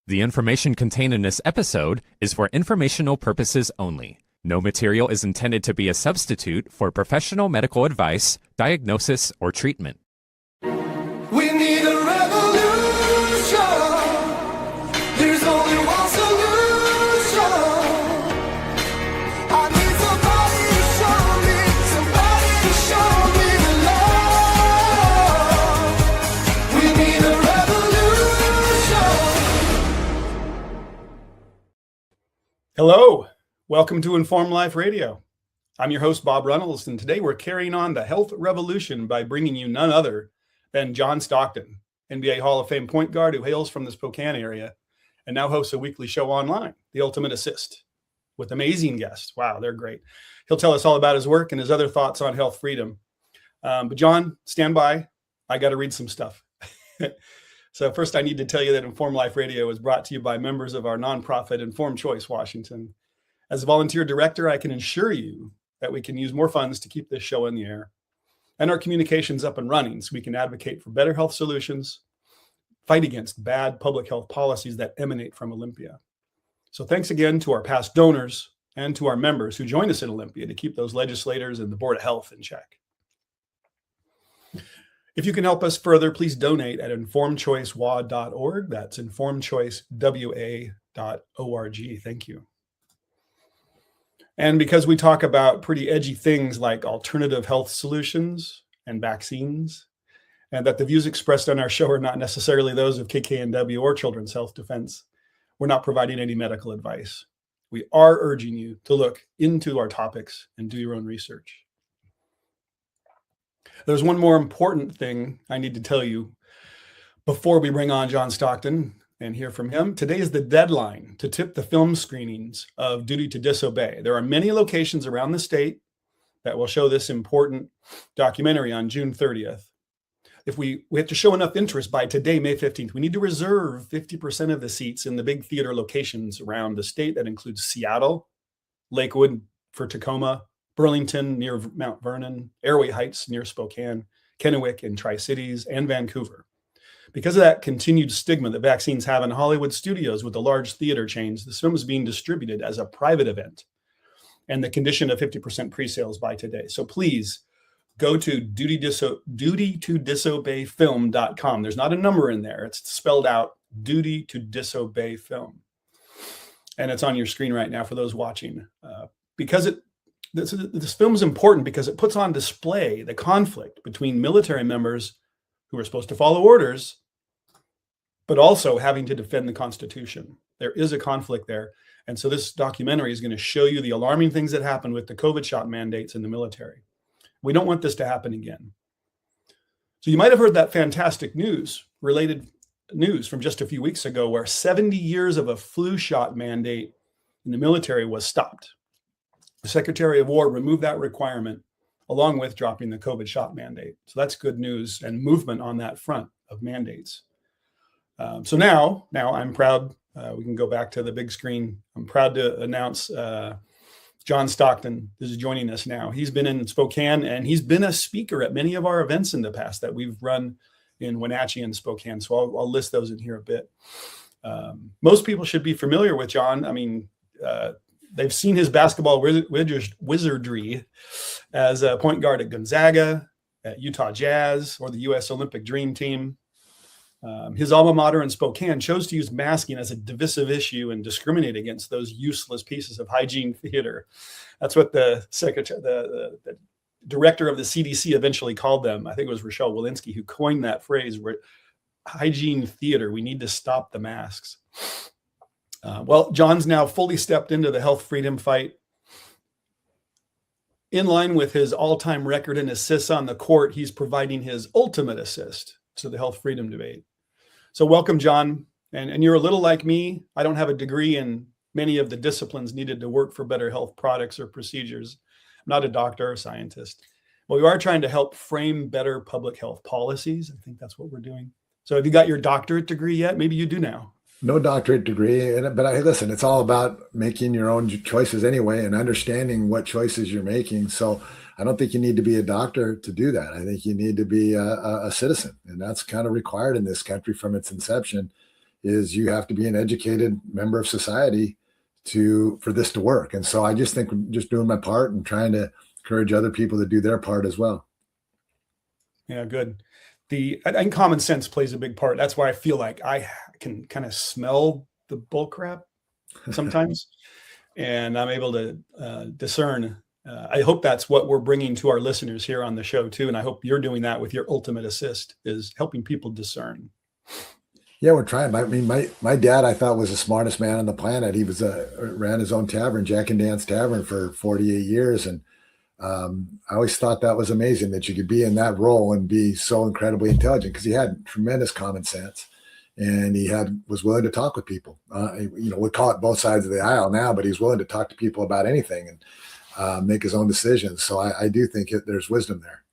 The information contained in this episode is for informational purposes only. No material is intended to be a substitute for professional medical advice, diagnosis, or treatment. We need a revolution. There's only one solution. I need somebody to show me the love. We need a revolution. Hello, welcome to Inform Life Radio. I'm your host, Bob Runnels, and today we're carrying on the health revolution by bringing you none other than John Stockton, NBA Hall of Fame point guard who hails from the Spokane area and now hosts a weekly show online, The Ultimate Assist, with amazing guests. Wow, they're great. He'll tell us all about his work and his other thoughts on health freedom. But John, stand by. I got to read some stuff. So first, I need to tell you that Inform Life Radio is brought to you by members of our nonprofit Informed Choice Washington. As a volunteer director, I can assure you that we can use more funds to keep this show in the air and our communications up and running so we can advocate for better health solutions, fight against bad public health policies that emanate from Olympia. So thanks again to our past donors and to our members who join us at Olympia to keep those legislators and the Board of Health in check. If you can help us further, please donate at informedchoicewa.org. That's informedchoicewa.org. Thank you. And because we talk about pretty edgy things like alternative health solutions and vaccines, and that the views expressed on our show are not necessarily those of KKNW or Children's Health Defense, we're not providing any medical advice. We are urging you to look into our topics and do your own research. There's one more important thing I need to tell you before we bring on John Stockton and hear from him. Today is the deadline to tip the film screenings of Duty to Disobey. There are many locations around the state that will show this important documentary on June 30th. If we have to show enough interest by today, May 15th, we need to reserve 50% of the seats in the big theater locations around the state. That includes Seattle, Lakewood for Tacoma, Burlington near Mount Vernon, Airway Heights near Spokane, Kennewick and Tri-Cities, and Vancouver. Because of that continued stigma that vaccines have in Hollywood studios with the large theater chains, this film is being distributed as a private event and the condition of 50% pre-sales by today. So please go to dutytodisobeyfilm.com. There's not a number in there. It's spelled out Duty to Disobey Film. And it's on your screen right now for those watching. This film is important because it puts on display the conflict between military members who are supposed to follow orders, but also having to defend the Constitution. There is a conflict there. And so this documentary is going to show you the alarming things that happened with the COVID shot mandates in the military. We don't want this to happen again. So you might have heard that fantastic related news from just a few weeks ago where 70 years of a flu shot mandate in the military was stopped. The Secretary of War removed that requirement along with dropping the COVID shot mandate. So that's good news and movement on that front of mandates. So now I'm proud. We can go back to the big screen. I'm proud to announce John Stockton is joining us now. He's been in Spokane and he's been a speaker at many of our events in the past that we've run in Wenatchee and Spokane. So I'll list those in here a bit. Most people should be familiar with John. I mean, they've seen his basketball wizardry as a point guard at Gonzaga, at Utah Jazz, or the U.S. Olympic Dream Team. His alma mater in Spokane chose to use masking as a divisive issue and discriminate against those useless pieces of hygiene theater. That's what the director of the CDC eventually called them. I think it was Rochelle Walensky who coined that phrase, hygiene theater. We need to stop the masks. Well, John's now fully stepped into the health freedom fight. In line with his all-time record in assists on the court, he's providing his ultimate assist to the health freedom debate. So welcome, John. And you're a little like me. I don't have a degree in many of the disciplines needed to work for better health products or procedures. I'm not a doctor or scientist. But we are trying to help frame better public health policies. I think that's what we're doing. So have you got your doctorate degree yet? Maybe you do now. No doctorate degree, but listen, it's all about making your own choices anyway and understanding what choices you're making. So I don't think you need to be a doctor to do that. I think you need to be a citizen, and that's kind of required in this country from its inception. is you have to be an educated member of society for this to work. And so I just think I'm just doing my part and trying to encourage other people to do their part as well. Yeah, good. I think common sense plays a big part. That's why I feel like I can kind of smell the bull crap sometimes, and I'm able to discern. I hope that's what we're bringing to our listeners here on the show too, and I hope you're doing that with your ultimate assist, is helping people discern. Yeah, we're trying. I mean, my dad, I thought, was the smartest man on the planet. He was ran his own tavern, Jack and Dan's Tavern, for 48 years, and I always thought that was amazing that you could be in that role and be so incredibly intelligent, because he had tremendous common sense, and he was willing to talk with people. We call it both sides of the aisle now, but he's willing to talk to people about anything and make his own decisions. So I do think there's wisdom there.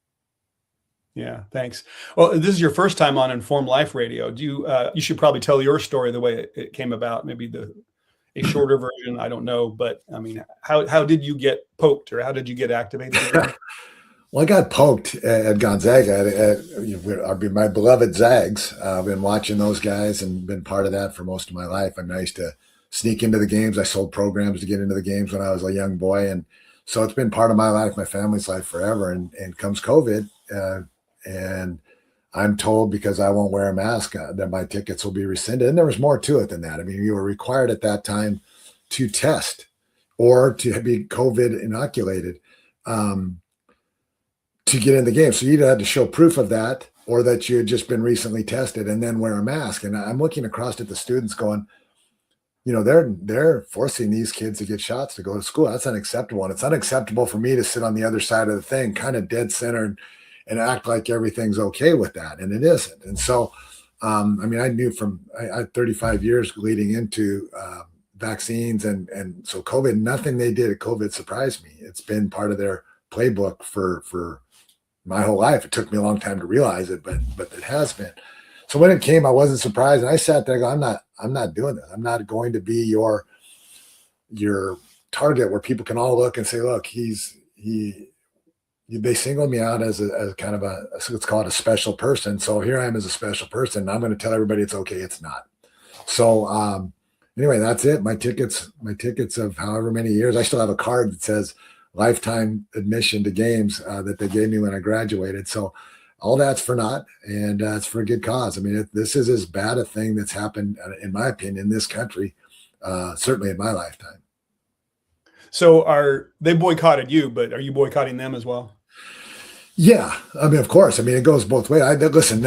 Yeah, thanks. Well, this is your first time on Informed Life Radio. You should probably tell your story the way it came about, maybe a shorter version. I don't know, but I mean, how did you get poked, or how did you get activated? Well, I got poked at Gonzaga at my beloved Zags. I've been watching those guys and been part of that for most of my life. I mean, I used to sneak into the games. I sold programs to get into the games when I was a young boy. And so it's been part of my life, my family's life forever. And comes COVID, and I'm told, because I won't wear a mask, that my tickets will be rescinded. And there was more to it than that. I mean, you were required at that time to test or to be COVID inoculated to get in the game. So you either had to show proof of that, or that you had just been recently tested, and then wear a mask. And I'm looking across at the students going, they're forcing these kids to get shots to go to school. That's unacceptable. And it's unacceptable for me to sit on the other side of the thing, kind of dead center, and act like everything's okay with that. And it isn't. And so, I mean, I knew I had 35 years leading into vaccines. And so COVID, nothing they did at COVID surprised me. It's been part of their playbook for my whole life. It took me a long time to realize it, but it has been. So when it came, I wasn't surprised. And I sat there and go, I'm not doing this. I'm not going to be your target where people can all look and say, look, they singled me out as a kind of let's call it a special person. So here I am as a special person. And I'm going to tell everybody it's okay. It's not. So anyway, that's it. My tickets of however many years, I still have a card that says lifetime admission to games that they gave me when I graduated. So all that's for naught, and it's for a good cause. I mean, this is as bad a thing that's happened, in my opinion, in this country, certainly in my lifetime. So they boycotted you, but are you boycotting them as well? Yeah, I mean, of course. I mean, it goes both ways. Listen,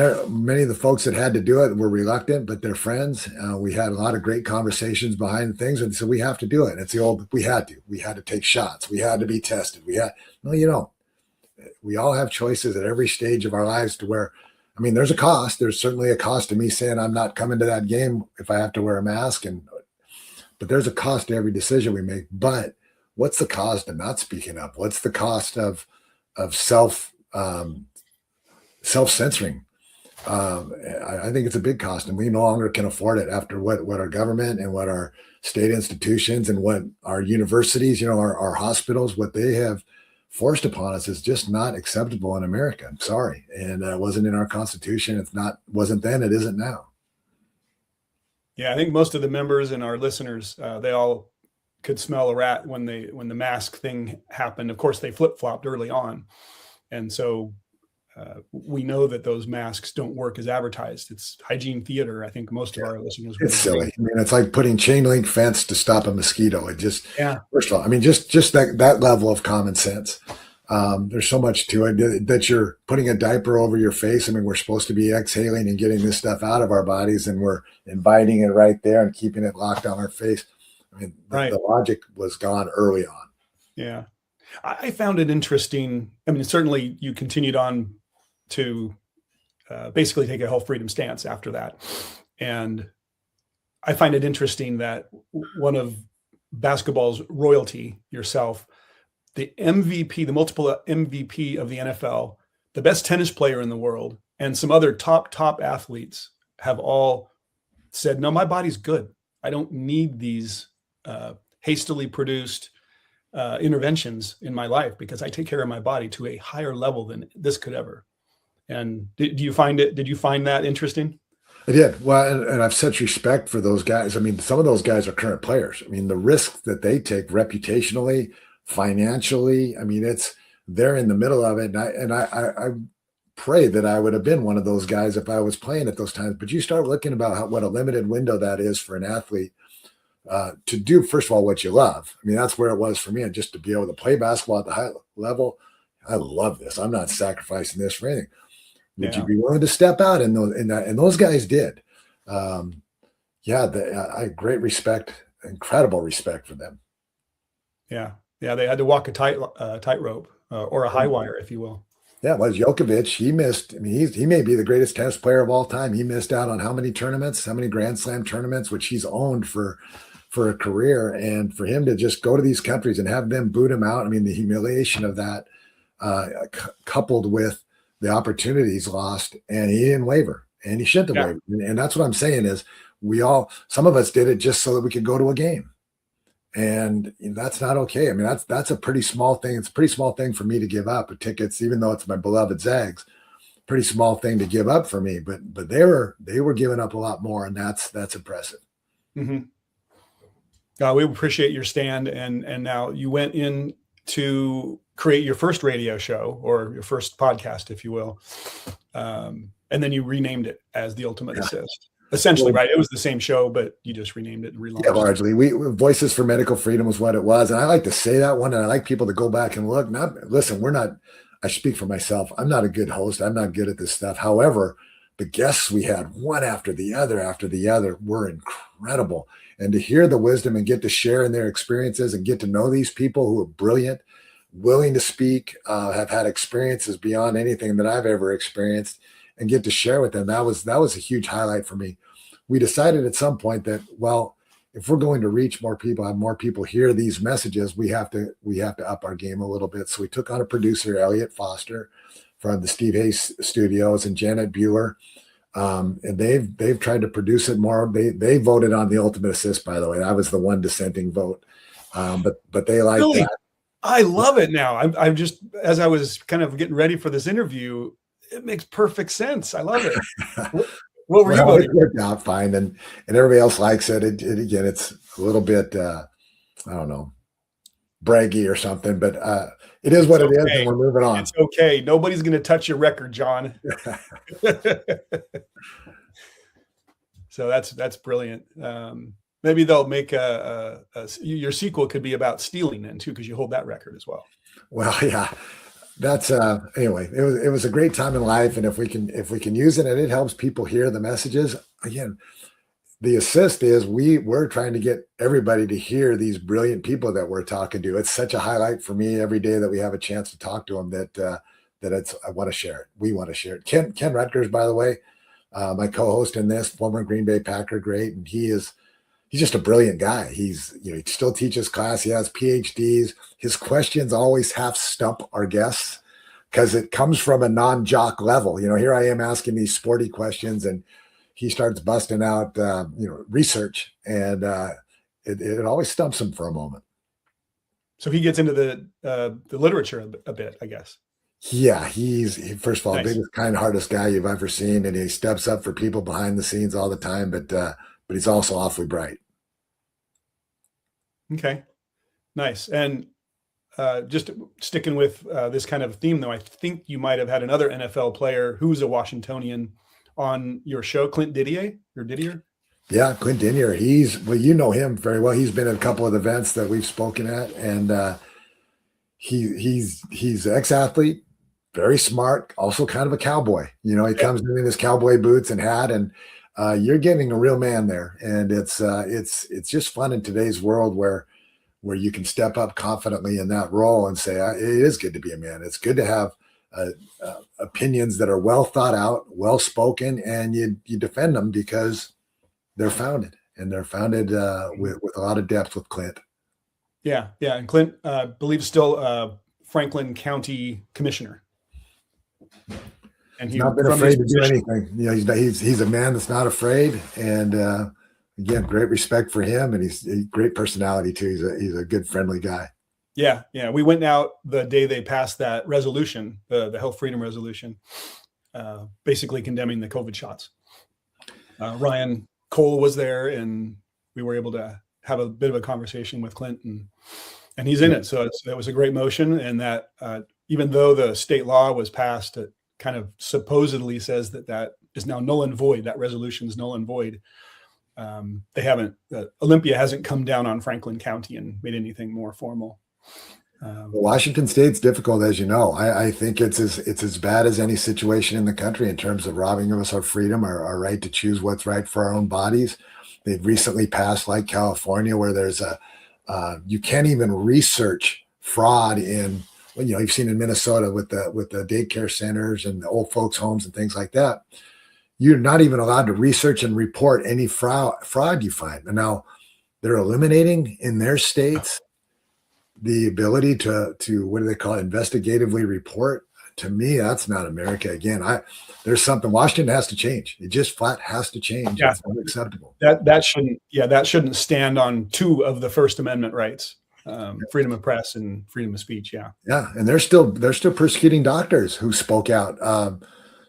many of the folks that had to do it were reluctant, but they're friends. We had a lot of great conversations behind things, and so we have to do it. It's the old, we had to take shots. We had to be tested. We all have choices at every stage of our lives to where, I mean, there's a cost. There's certainly a cost to me saying I'm not coming to that game if I have to wear a mask, but there's a cost to every decision we make. But what's the cost of not speaking up? What's the cost of self-censoring? I think it's a big cost, and we no longer can afford it after what our government and what our state institutions and what our universities, our hospitals, what they have forced upon us is just not acceptable in America. I'm sorry. And it wasn't in our Constitution. Wasn't then, it isn't now. Yeah, I think most of the members and our listeners, they all could smell a rat when the mask thing happened. Of course, they flip-flopped early on. And so we know that those masks don't work as advertised. It's hygiene theater. I think most of our listeners. It's silly. I mean, it's like putting chain link fence to stop a mosquito. It just, first of all, I mean, just that level of common sense. There's so much to it that you're putting a diaper over your face. I mean, we're supposed to be exhaling and getting this stuff out of our bodies, and we're inviting it right there and keeping it locked on our face. I mean, the logic was gone early on. Yeah. I found it interesting. I mean, certainly you continued on to basically take a health freedom stance after that. And I find it interesting that one of basketball's royalty, yourself, the MVP, the multiple MVP of the NFL, the best tennis player in the world, and some other top athletes have all said, no, my body's good. I don't need these hastily produced interventions in my life, because I take care of my body to a higher level than this could ever. And did you find that interesting? I did. Well, and I've such respect for those guys. I mean, some of those guys are current players. I mean, the risks that they take reputationally, financially, I mean, they're in the middle of it. And I pray that I would have been one of those guys if I was playing at those times. But you start looking about what a limited window that is for an athlete to do, first of all, what you love. I mean, that's where it was for me. And just to be able to play basketball at the high level, I love this. I'm not sacrificing this for anything. Would you be willing to step out? And those guys did. I great respect, incredible respect for them. Yeah. They had to walk a tightrope or a high wire, if you will. Yeah, it was Djokovic. He missed. I mean, he may be the greatest tennis player of all time. He missed out on how many Grand Slam tournaments, which he's owned for a career. And for him to just go to these countries and have them boot him out, I mean, the humiliation of that, coupled with the opportunities lost, and he didn't waver, and he shouldn't have wavered. And that's what I'm saying is some of us did it just so that we could go to a game. And that's not okay. I mean, that's a pretty small thing. It's a pretty small thing for me to give up tickets, even though it's my beloved Zags, pretty small thing to give up for me, but they were giving up a lot more. And that's impressive. Mm-hmm. We appreciate your stand. And now you went in to create your first radio show, or your first podcast, if you will. And then you renamed it as The Ultimate Assist. Essentially, right? It was the same show, but you just renamed it and relaunched it. Largely. Voices for Medical Freedom was what it was. And I like to say that one, and I like people to go back and look. I speak for myself. I'm not a good host. I'm not good at this stuff. However, the guests we had, one after the other, were incredible. And to hear the wisdom and get to share in their experiences and get to know these people who are brilliant, willing to speak, have had experiences beyond anything that I've ever experienced, and get to share with them. That was a huge highlight for me. We decided at some point that, well, if we're going to reach more people, have more people hear these messages, we have to up our game a little bit. So we took on a producer, Elliot Foster, from the Steve Hayes Studios, and Janet Bueller. And they've tried to produce it more. They voted on The Ultimate Assist, by the way. That was the one dissenting vote. But they like really? that. I love it now. I'm just, as I was kind of getting ready for this interview, it makes perfect sense. I love it. What were you voting? It worked out fine, and everybody else likes it. Again, it's a little bit, I don't know, braggy or something, but it is what it is, and we're moving on. It's okay. Nobody's going to touch your record, John. So that's brilliant. Maybe they'll make your sequel could be about stealing then too, because you hold that record as well. Well, yeah. That's anyway, it was a great time in life. And if we can use it and it helps people hear the messages, again, the assist is we're trying to get everybody to hear these brilliant people that we're talking to. It's such a highlight for me every day that we have a chance to talk to them that I want to share it. We want to share it. Ken Reuttgers, by the way, my co-host in this, former Green Bay Packer great, and he's just a brilliant guy. He still teaches class. He has PhDs. His questions always half stump our guests because it comes from a non-jock level. Here I am asking these sporty questions, and he starts busting out, research, and it always stumps him for a moment. So he gets into the literature a bit, I guess. Yeah, he's first of all, nice. Biggest, kind, hardest guy you've ever seen, and he steps up for people behind the scenes all the time. But he's also awfully bright. Okay, nice. And just sticking with this kind of theme, though, I think you might have had another NFL player who's a Washingtonian on your show, Clint Didier. Yeah, Clint Didier. You know him very well. He's been at a couple of events that we've spoken at, and he's an ex-athlete, very smart, also kind of a cowboy. He comes in his cowboy boots and hat, and you're getting a real man there. And it's just fun in today's world where you can step up confidently in that role and say, it is good to be a man. It's good to have opinions that are well thought out, well spoken, and you defend them because they're founded, and they're founded with a lot of depth with Clint. Yeah. And Clint, I believe, still Franklin County Commissioner. And he's not been afraid to do anything. He's a man that's not afraid, and again, great respect for him, and he's a great personality too. He's a good, friendly guy. Yeah. We went out the day they passed that resolution, the Health Freedom Resolution, basically condemning the COVID shots. Ryan Cole was there, and we were able to have a bit of a conversation with Clint, and he's in it. So that was a great motion. And that even though the state law was passed, it kind of supposedly says that is now null and void. That resolution is null and void. They haven't, Olympia hasn't come down on Franklin County and made anything more formal. Washington State's difficult, as you know. I think it's as bad as any situation in the country in terms of robbing us our freedom, our right to choose what's right for our own bodies. They've recently passed, like California, where there's you can't even research fraud in, you've seen in Minnesota with the daycare centers and the old folks' homes and things like that. You're not even allowed to research and report any fraud you find. And now they're eliminating in their states the ability to what do they call it, investigatively report. To me, that's not America. Again, there's something Washington has to change. It just flat has to change. Yeah. It's unacceptable. That shouldn't stand on two of the First Amendment rights, freedom of press and freedom of speech. Yeah. Yeah. And they're still persecuting doctors who spoke out,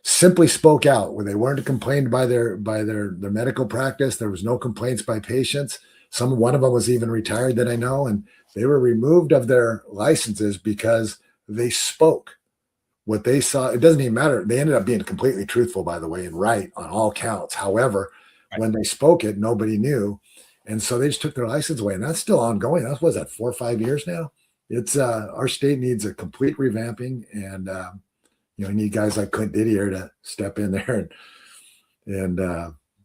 simply spoke out where they weren't complained by their medical practice. There was no complaints by patients. One of them was even retired that I know, and they were removed of their licenses because they spoke what they saw. It doesn't even matter. They ended up being completely truthful, by the way, and right on all counts. However, when they spoke it, nobody knew. And so they just took their license away, and that's still ongoing. That was 4 or 5 years now. It's our state needs a complete revamping, and you need guys like Clint Didier to step in there and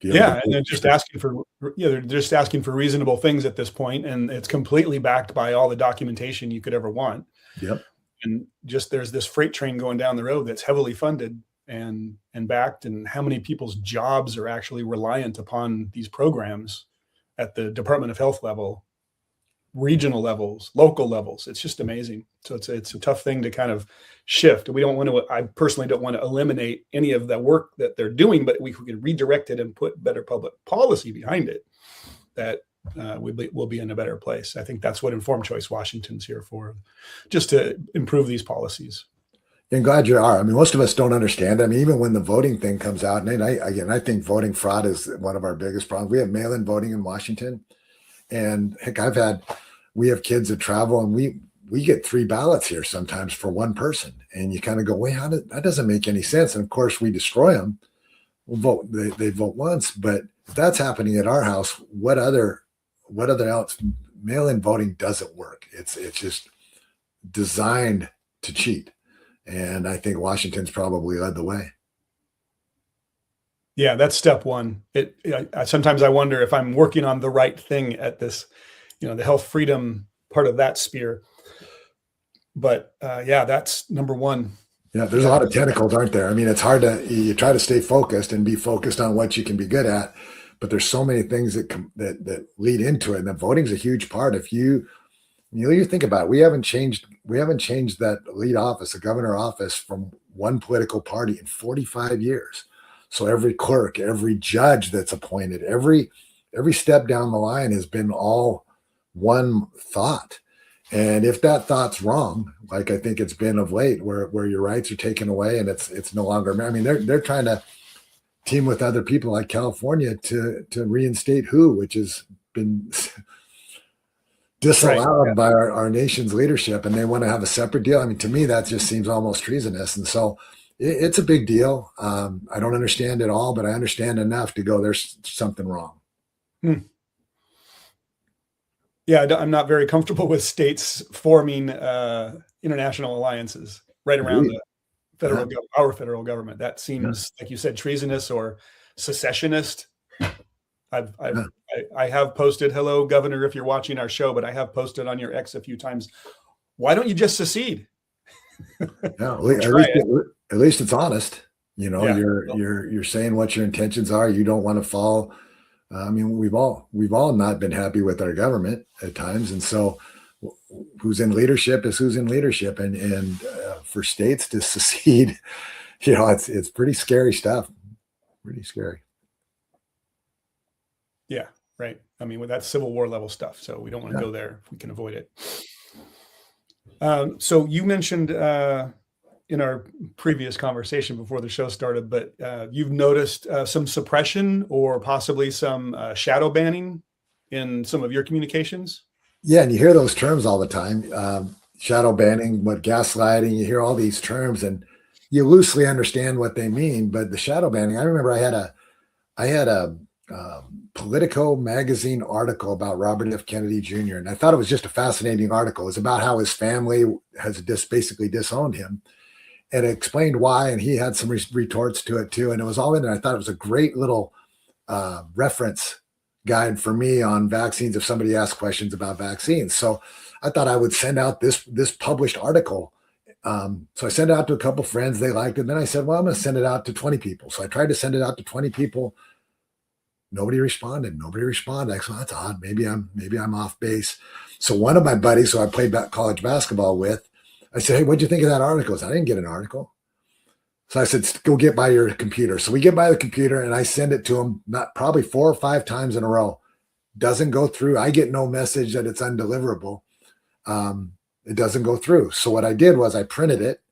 and they're just asking for reasonable things at this point, and it's completely backed by all the documentation you could ever want. Yep. And just there's this freight train going down the road that's heavily funded and backed, and how many people's jobs are actually reliant upon these programs at the Department of Health level, regional levels, local levels. It's just amazing. So it's a tough thing to kind of shift. I personally don't want to eliminate any of the work that they're doing, but we could redirect it and put better public policy behind it, that we'll be in a better place. I think that's what Informed Choice Washington's here for, just to improve these policies. And glad you are. I mean, most of us don't understand. I mean, even when the voting thing comes out, and I think voting fraud is one of our biggest problems. We have mail-in voting in Washington, and heck, we have kids that travel, and we get 3 ballots here sometimes for one person, and you kind of go, wait, that doesn't make any sense. And of course, we destroy them. We'll vote. They vote once, but if that's happening at our house, what other else? Mail-in voting doesn't work. It's just designed to cheat. And I think Washington's probably led the way. Yeah, that's step one. Sometimes I wonder if I'm working on the right thing at this, the health freedom part of that sphere. But that's number one. Yeah, there's a lot of tentacles, aren't there? I mean, it's hard you try to stay focused and be focused on what you can be good at, but there's so many things that lead into it. And the voting's a huge part. If you think about it, we haven't changed that lead office, the governor office, from one political party in 45 years. So every clerk, every judge that's appointed, every step down the line has been all one thought. And if that thought's wrong, like I think it's been of late, where your rights are taken away and it's no longer, I mean, they're trying to team with other people like California to reinstate which has been disallowed by our nation's leadership, and they want to have a separate deal. I mean, to me, that just seems almost treasonous. And so it's a big deal. I don't understand it all, but I understand enough to go, there's something wrong. Yeah, I'm not very comfortable with states forming international alliances right around our federal government. That seems, like you said, treasonous or secessionist. I have posted, hello, Governor, if you're watching our show, but I have posted on your X a few times. Why don't you just secede? Yeah, at least it's honest. You're saying what your intentions are. You don't want to fall. I mean, we've all not been happy with our government at times, and so who's in leadership is who's in leadership. And for states to secede, it's pretty scary stuff. Pretty scary. Yeah, right. I mean, that's Civil War level stuff, so we don't want to go there if we can avoid it. So you mentioned in our previous conversation before the show started, but you've noticed some suppression or possibly some shadow banning in some of your communications. Yeah, and you hear those terms all the time. Shadow banning, what gaslighting, you hear all these terms and you loosely understand what they mean. But the shadow banning, I remember I had a Politico magazine article about Robert F. Kennedy Jr. And I thought it was just a fascinating article. It was about how his family has basically disowned him, and it explained why. And he had some retorts to it too. And it was all in there. I thought it was a great little reference guide for me on vaccines if somebody asked questions about vaccines. So I thought I would send out this published article. So I sent it out to a couple friends. They liked it. And then I said, well, I'm going to send it out to 20 people. So I tried to send it out to 20 people. Nobody responded. I said, that's odd. Maybe I'm off base. So one of my buddies who I played college basketball with, I said, hey, what'd you think of that article? He said, I didn't get an article. So I said, go get by your computer. So we get by the computer and I send it to him, probably 4 or 5 times in a row. Doesn't go through. I get no message that it's undeliverable. It doesn't go through. So what I did was I printed it,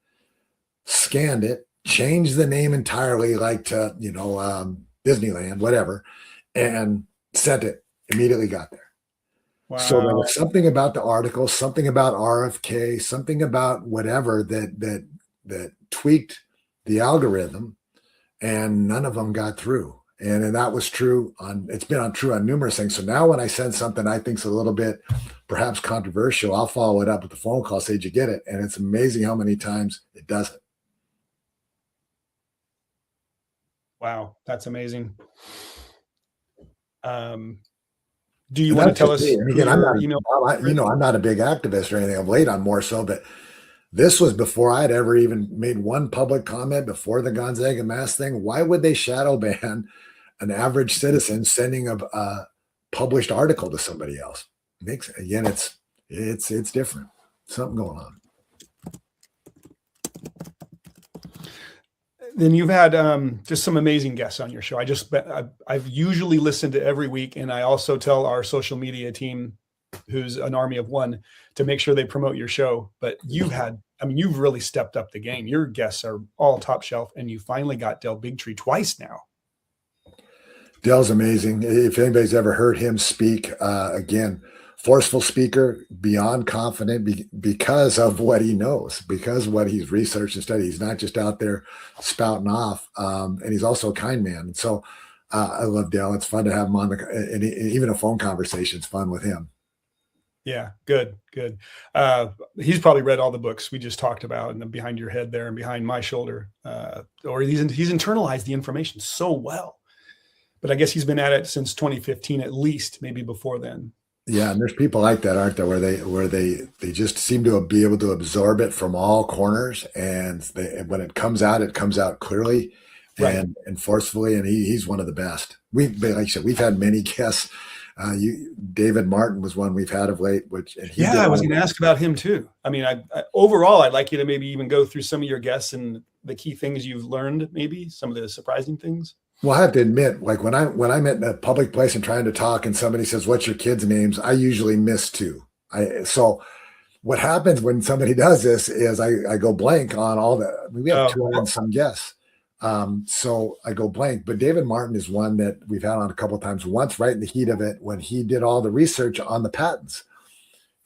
scanned it, changed the name entirely, like to, Disneyland, whatever, and sent it. Immediately got there. Wow. So there was something about the article, something about RFK, something about whatever that tweaked the algorithm, and none of them got through. And that was true it's been true on numerous things. So now when I send something I think's a little bit perhaps controversial, I'll follow it up with a phone call, say, did you get it? And it's amazing how many times it doesn't. Wow, that's amazing. Do you want to tell us? And again, I'm not a big activist or anything. I'm late on more so, but this was before I'd ever even made one public comment before the Gonzaga mask thing. Why would they shadow ban an average citizen sending a published article to somebody else? It's different. Something going on. Then you've had just some amazing guests on your show. I've usually listened to every week, and I also tell our social media team, who's an army of one, to make sure they promote your show. But you've really stepped up the game. Your guests are all top shelf, and you finally got Del Bigtree twice now. Dell's amazing. If anybody's ever heard him speak, again, forceful speaker, beyond confident because of what he knows, because of what he's researched and studied. He's not just out there spouting off, and he's also a kind man. And so I love Dell. It's fun to have him on and even a phone conversation is fun with him. Yeah, good. He's probably read all the books we just talked about, and behind your head there and behind my shoulder, or he's internalized the information so well. But I guess he's been at it since 2015, at least, maybe before then. Yeah, and there's people like that, aren't there, where they just seem to be able to absorb it from all corners, and when it comes out clearly, right, and forcefully, and he's one of the best. Like you said, we've had many guests. David Martin was one we've had of late. I was going to ask about him too. I mean, overall, I'd like you to maybe even go through some of your guests and the key things you've learned, maybe some of the surprising things. Well, I have to admit, like when I'm at a public place and trying to talk and somebody says, what's your kids' names? I usually miss two. So what happens when somebody does this is I go blank on all the, we have 200 and some guests. So I go blank, but David Martin is one that we've had on a couple of times, once right in the heat of it, when he did all the research on the patents.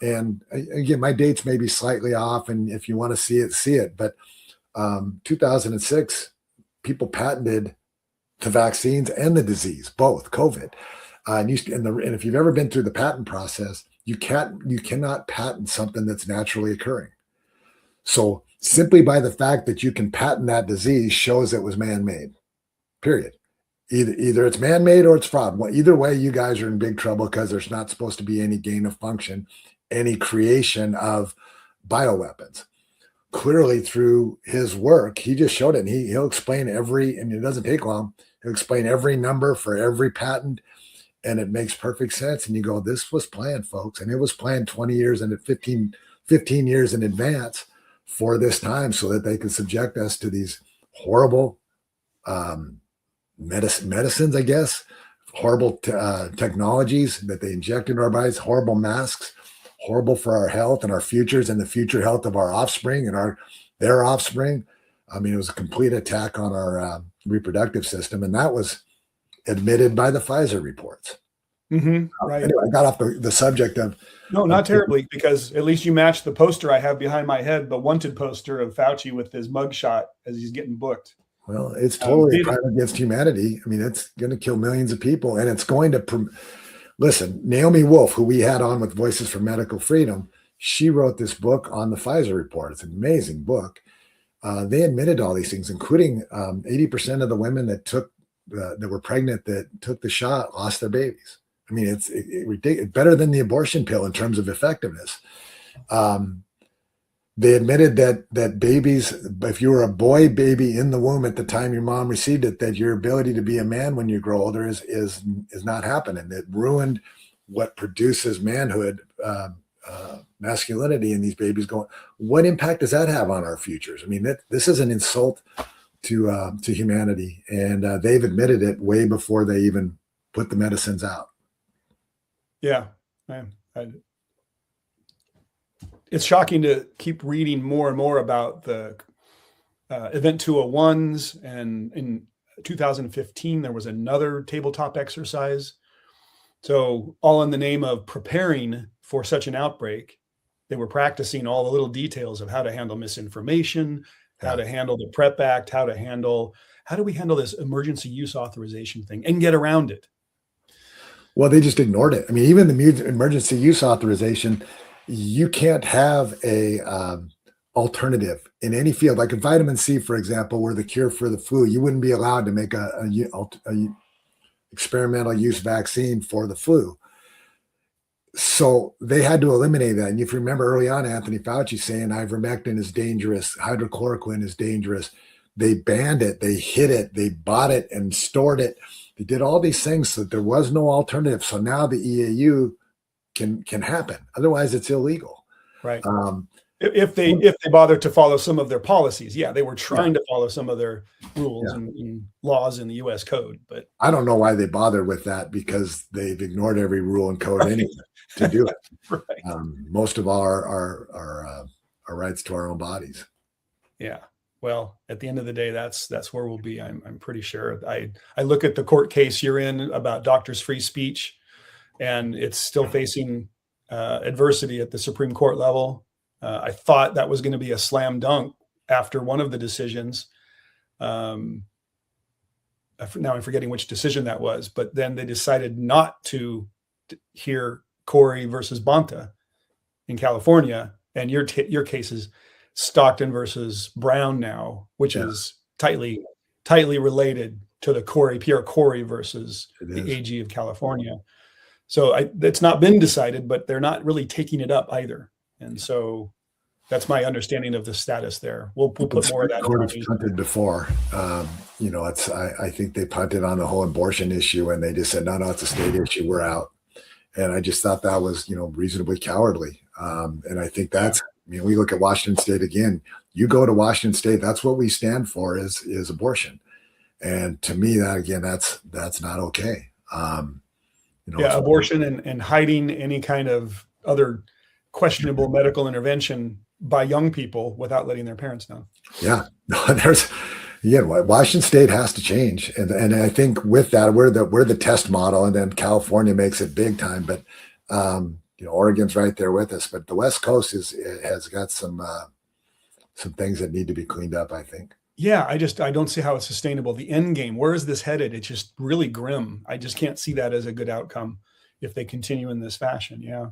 And again, my dates may be slightly off, and if you want to see it. But 2006, people patented the vaccines and the disease, both COVID. And if you've ever been through the patent process, you cannot patent something that's naturally occurring. So simply by the fact that you can patent that disease shows it was man-made, period. Either it's man-made or it's fraud. Well, either way, you guys are in big trouble, because there's not supposed to be any gain of function, any creation of bioweapons. Clearly, through his work, he just showed it. And he'll explain and it doesn't take long. He'll explain every number for every patent, and it makes perfect sense. And you go, this was planned, folks. And it was planned 20 years and 15 years in advance for this time, so that they could subject us to these horrible medicines, I guess, horrible technologies that they inject into our bodies, horrible masks, horrible for our health and our futures and the future health of our offspring and our their offspring. I mean, it was a complete attack on our reproductive system, and that was admitted by the Pfizer reports. Right. Anyway, I got off the subject of No, not terribly, because at least you matched the poster I have behind my head, the wanted poster of Fauci with his mugshot as he's getting booked. well, it's totally a crime against humanity. I mean, it's going to kill millions of people, and it's going to listen. Naomi Wolf, who we had on with Voices for Medical Freedom, she wrote this book on the Pfizer report. It's an amazing book. They admitted all these things, including 80% of the women that were pregnant that took the shot lost their babies. I mean, it's ridiculous. Better than the abortion pill in terms of effectiveness. They admitted that babies, if you were a boy baby in the womb at the time your mom received it, that your ability to be a man when you grow older is not happening. It ruined what produces manhood, masculinity in these babies. Going, what impact does that have on our futures? I mean, this is an insult to humanity, and they've admitted it way before they even put the medicines out. Yeah. It's shocking to keep reading more and more about the Event 201s. And in 2015, there was another tabletop exercise. So all in the name of preparing for such an outbreak, they were practicing all the little details of how to handle misinformation, how to handle the PrEP Act, how do we handle this emergency use authorization thing and get around it? Well, they just ignored it. I mean, even the emergency use authorization, you can't have a alternative in any field. Like if vitamin C, for example, were the cure for the flu, you wouldn't be allowed to make a experimental use vaccine for the flu. So they had to eliminate that. And if you remember early on, Anthony Fauci saying ivermectin is dangerous, hydrochloroquine is dangerous. They banned it, they hid it, they bought it and stored it. They did all these things so that there was no alternative. So now the EAU can happen. Otherwise, it's illegal. Right. If they bother to follow some of their policies, they were trying to follow some of their rules and laws in the U.S. code. But I don't know why they bothered with that, because they've ignored every rule and code anyway to do it. Right. Most of our rights to our own bodies. Yeah. Well, at the end of the day, that's where we'll be. I'm pretty sure. I look at the court case you're in about doctors' free speech, and it's still facing adversity at the Supreme Court level. I thought that was going to be a slam dunk after one of the decisions. Now I'm forgetting which decision that was, but then they decided not to hear Corey versus Bonta in California, and your case is Stockton versus Brown now, which is tightly related to the Pierre Corey versus the AG of California. So it's not been decided, but they're not really taking it up either. And so that's my understanding of the status there. We'll put more of that. Court has punted before. I think they punted on the whole abortion issue, and they just said, no, it's a state issue. We're out. And I just thought that was, reasonably cowardly. And I think we look at Washington State again. You go to Washington State, that's what we stand for is abortion. And to me, that's not okay. Abortion and hiding any kind of other questionable medical intervention by young people without letting their parents know. Yeah, Washington State has to change, and I think with that we're the test model, and then California makes it big time. But Oregon's right there with us, but the West Coast has got some things that need to be cleaned up, I think. Yeah, I don't see how it's sustainable. The end game, where is this headed? It's just really grim. I just can't see that as a good outcome if they continue in this fashion. Yeah.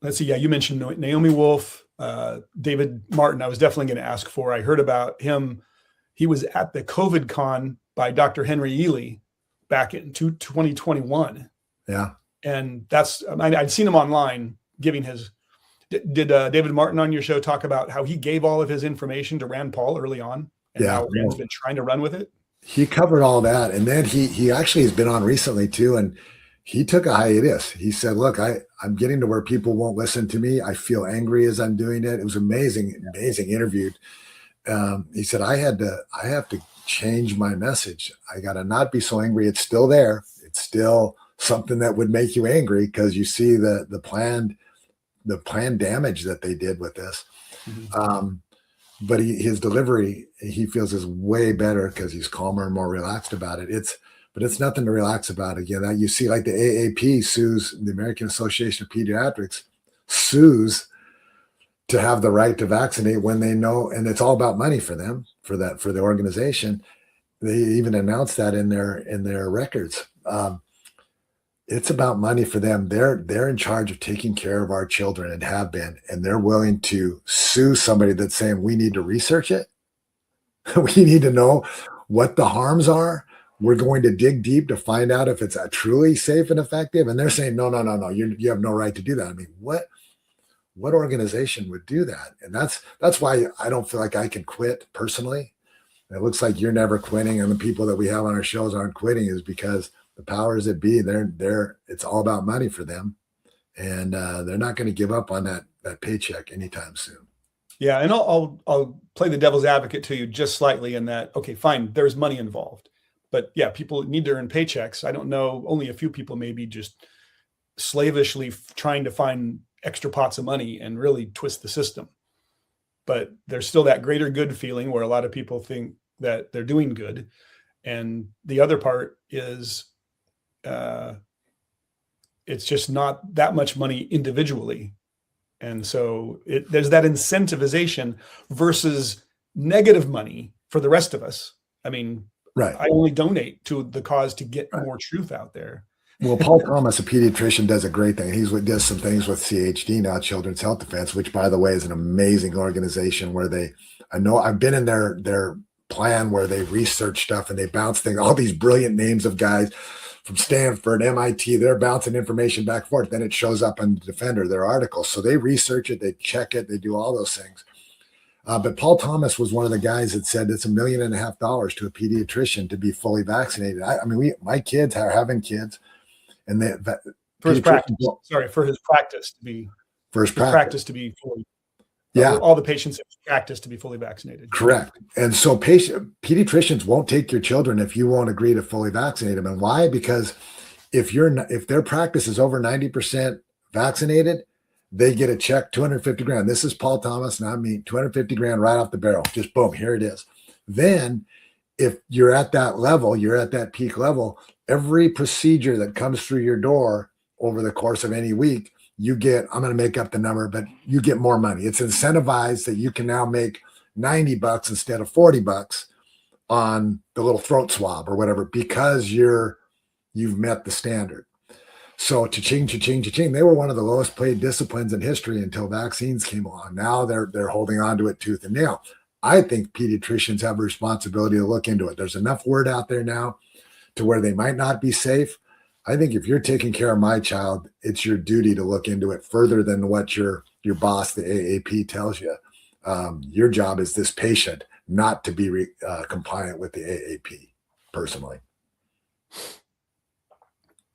Let's see. Yeah, you mentioned Naomi Wolf, David Martin. I was definitely going to ask for. I heard about him. He was at the COVID con by Dr. Henry Ely back in 2021. Yeah. And I'd seen him online giving his. Did David Martin on your show talk about how he gave all of his information to Rand Paul early on, and how Rand's been trying to run with it? He covered all that, and then he actually has been on recently too, and he took a hiatus. He said, "Look, I'm getting to where people won't listen to me. I feel angry as I'm doing it." It was amazing interview. He said, "I have to change my message. I got to not be so angry. It's still there. It's still something that would make you angry because you see the planned damage that they did with this." But his delivery, he feels, is way better because he's calmer and more relaxed about it. But it's nothing to relax about. Again, that you see, like the AAP sues, the American Association of Pediatrics sues to have the right to vaccinate when they know, and it's all about money for them, for the organization. They even announced that in their records. It's about money for them. They're in charge of taking care of our children and have been, and they're willing to sue somebody that's saying we need to research it. We need to know what the harms are. We're going to dig deep to find out if it's truly safe and effective. And they're saying, no, you have no right to do that. I mean, what organization would do that? And that's why I don't feel like I can quit personally. It looks like you're never quitting, and the people that we have on our shows aren't quitting, is because the powers that be, it's all about money for them, and they're not going to give up on that paycheck anytime soon. Yeah, and I'll play the devil's advocate to you just slightly in that. Okay, fine, there's money involved, but yeah, people need to earn paychecks. I don't know, only a few people maybe just slavishly trying to find extra pots of money and really twist the system. But there's still that greater good feeling where a lot of people think that they're doing good. And the other part is it's just not that much money individually. And so there's that incentivization versus negative money for the rest of us. I mean, right. I only donate to the cause to get more truth out there. Well, Paul Thomas, a pediatrician, does a great thing. He does some things with CHD now, Children's Health Defense, which, by the way, is an amazing organization where I know I've been in their plan where they research stuff and they bounce things, all these brilliant names of guys from Stanford, MIT, they're bouncing information back and forth. Then it shows up on the Defender, their articles. So they research it, they check it, they do all those things. But Paul Thomas was one of the guys that said it's $1.5 million to a pediatrician to be fully vaccinated. I mean, my kids are having kids. And for his practice to be fully, all the patients in practice to be fully vaccinated. Correct. And so pediatricians won't take your children if you won't agree to fully vaccinate them. And why? Because if their practice is over 90% vaccinated, they get a check, $250,000. This is Paul Thomas, not me, $250,000 right off the barrel. Just boom, here it is. Then if you're at that level, you're at that peak level, every procedure that comes through your door over the course of any week, you get, I'm going to make up the number, but you get more money. It's incentivized that you can now make $90 instead of $40 on the little throat swab or whatever, because you've met the standard. So cha-ching, cha-ching, cha-ching. They were one of the lowest paid disciplines in history until vaccines came along. Now they're holding on to it tooth and nail. I think pediatricians have a responsibility to look into it. There's enough word out there now to where they might not be safe. I think if you're taking care of my child, it's your duty to look into it further than what your boss, the AAP, tells you. Your job is this patient, not to be compliant with the AAP, personally.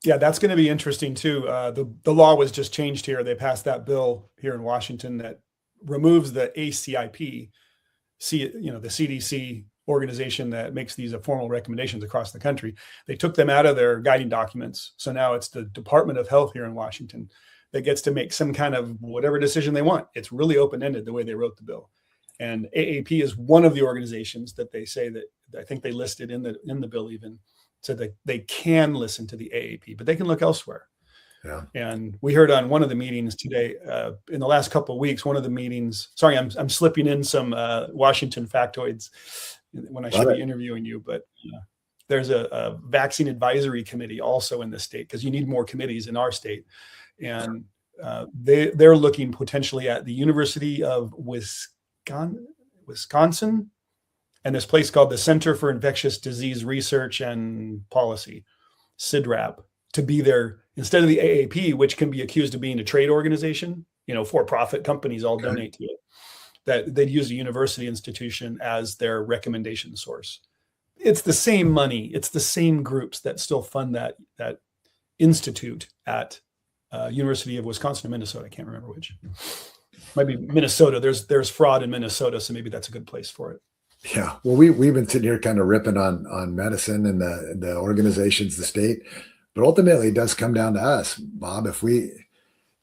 Yeah, that's going to be interesting too. The law was just changed here. They passed that bill here in Washington that removes the ACIP, the CDC organization that makes these formal recommendations across the country. They took them out of their guiding documents. So now it's the Department of Health here in Washington that gets to make some kind of whatever decision they want. It's really open-ended the way they wrote the bill. And AAP is one of the organizations that they say that I think they listed in the bill even said that they can listen to the AAP, but they can look elsewhere. Yeah. And we heard on one of the meetings today, in the last couple of weeks, one of the meetings, sorry, I'm slipping in some Washington factoids when I should be interviewing you, but there's a vaccine advisory committee also in the state, because you need more committees in our state. And they're looking potentially at the University of Wisconsin and this place called the Center for Infectious Disease Research and Policy, CIDRAP, to be there instead of the AAP, which can be accused of being a trade organization. For-profit companies all donate to it. That they'd use a university institution as their recommendation source. It's the same money. It's the same groups that still fund that institute at University of Wisconsin or Minnesota. I can't remember which. Might be Minnesota. There's fraud in Minnesota, so maybe that's a good place for it. Yeah. Well, we've been sitting here kind of ripping on medicine and the organizations, the state, but ultimately it does come down to us, Bob.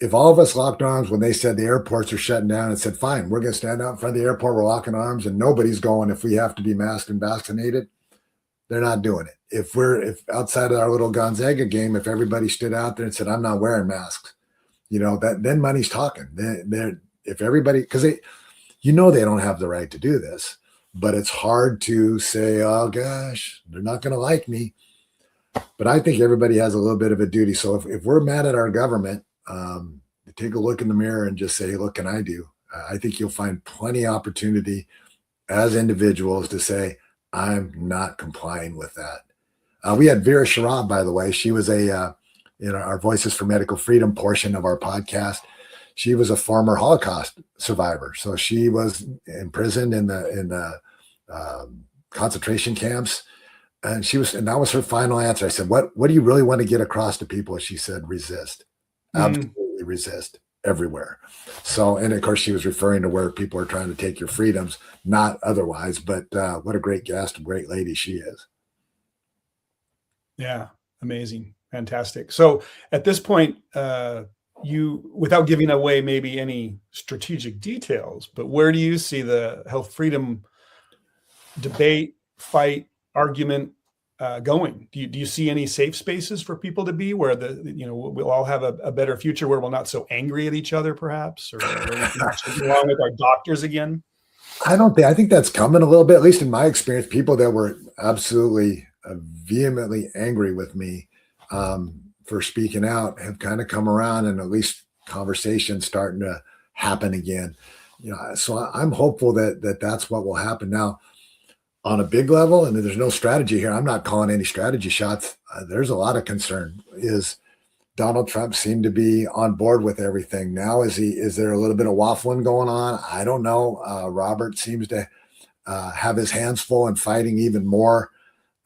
if all of us locked arms when they said the airports are shutting down and said, fine, we're going to stand out in front of the airport, we're locking arms and nobody's going if we have to be masked and vaccinated, they're not doing it. If outside of our little Gonzaga game, if everybody stood out there and said, I'm not wearing masks, then money's talking. If everybody, because they don't have the right to do this, but it's hard to say, oh gosh, they're not going to like me. But I think everybody has a little bit of a duty. So if we're mad at our government, take a look in the mirror and just say, hey, what can I do? I think you'll find plenty of opportunity as individuals to say, I'm not complying with that. We had Vera Sharab, by the way. She was in our Voices for Medical Freedom portion of our podcast. She was a former Holocaust survivor. So she was imprisoned in the concentration camps. And that was her final answer. I said, what do you really want to get across to people? She said, resist. Absolutely resist everywhere. So, and of course she was referring to where people are trying to take your freedoms, not otherwise, but what a great guest, a great lady she is. Yeah. Amazing. Fantastic. So at this point, without giving away maybe any strategic details, but where do you see the health freedom debate, fight, argument going? Do you see any safe spaces for people to be where we'll all have a better future where we're not so angry at each other, perhaps, or where we can actually get along with our doctors again? I think that's coming a little bit, at least in my experience. People that were absolutely vehemently angry with me for speaking out have kind of come around, and at least conversations starting to happen again. So I'm hopeful that that's what will happen now. On a big level, and there's no strategy here. I'm not calling any strategy shots. There's a lot of concern. Is Donald Trump seemed to be on board with everything. Now, is there a little bit of waffling going on? I don't know. Robert seems to have his hands full and fighting even more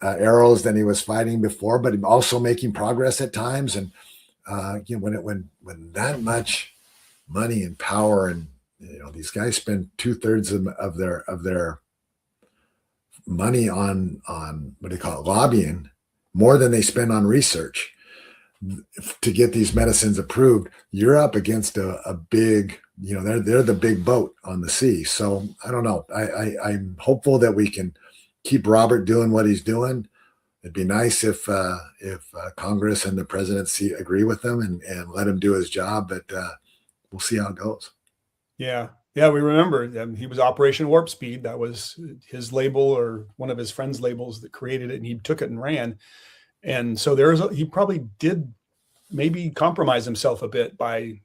arrows than he was fighting before, but also making progress at times. And when that much money and power, and these guys spend 2/3 of their money on what do you call it, lobbying, more than they spend on research to get these medicines approved, you're up against a big, they're the big boat on the sea. So I don't know. I'm hopeful that we can keep Robert doing what he's doing. It'd be nice if Congress and the presidency agree with him and let him do his job, but we'll see how it goes. Yeah. Yeah, we remember he was Operation Warp Speed. That was his label, or one of his friends' labels, that created it, and he took it and ran. And so he probably did maybe compromise himself a bit by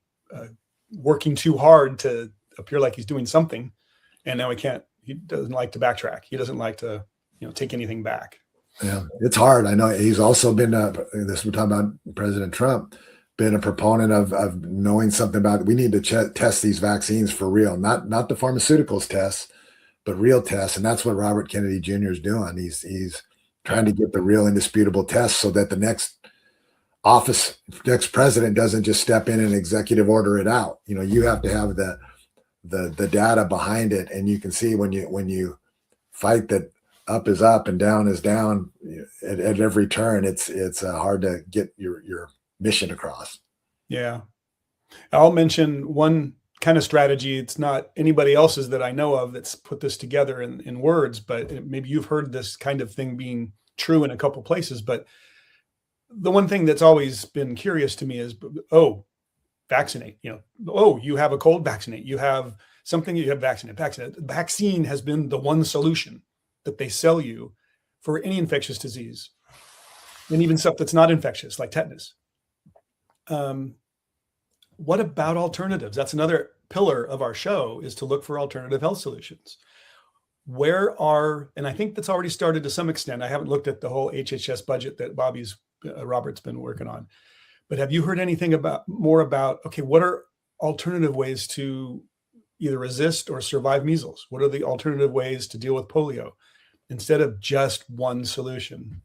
working too hard to appear like he's doing something. And now he doesn't like to backtrack. He doesn't like to, take anything back. Yeah, it's hard. I know he's also been, we're talking about President Trump, been a proponent of knowing something about, we need to test these vaccines for real, not the pharmaceuticals tests, but real tests. And that's what Robert Kennedy Jr. is doing. He's trying to get the real indisputable tests so that the next president doesn't just step in and executive order it out. You have to have the data behind it. And you can see when you fight that up is up and down is down at every turn, it's hard to get your mission across. Yeah. I'll mention one kind of strategy. It's not anybody else's that I know of that's put this together in words, but maybe you've heard this kind of thing being true in a couple places. But the one thing that's always been curious to me is, vaccinate, you have a cold, vaccinate. You have something, you have vaccinate. Vaccine has been the one solution that they sell you for any infectious disease, and even stuff that's not infectious, like tetanus. What about alternatives? That's another pillar of our show, is to look for alternative health solutions. And I think that's already started to some extent. I haven't looked at the whole HHS budget that Robert's been working on, but have you heard anything more about, okay, what are alternative ways to either resist or survive measles? What are the alternative ways to deal with polio instead of just one solution?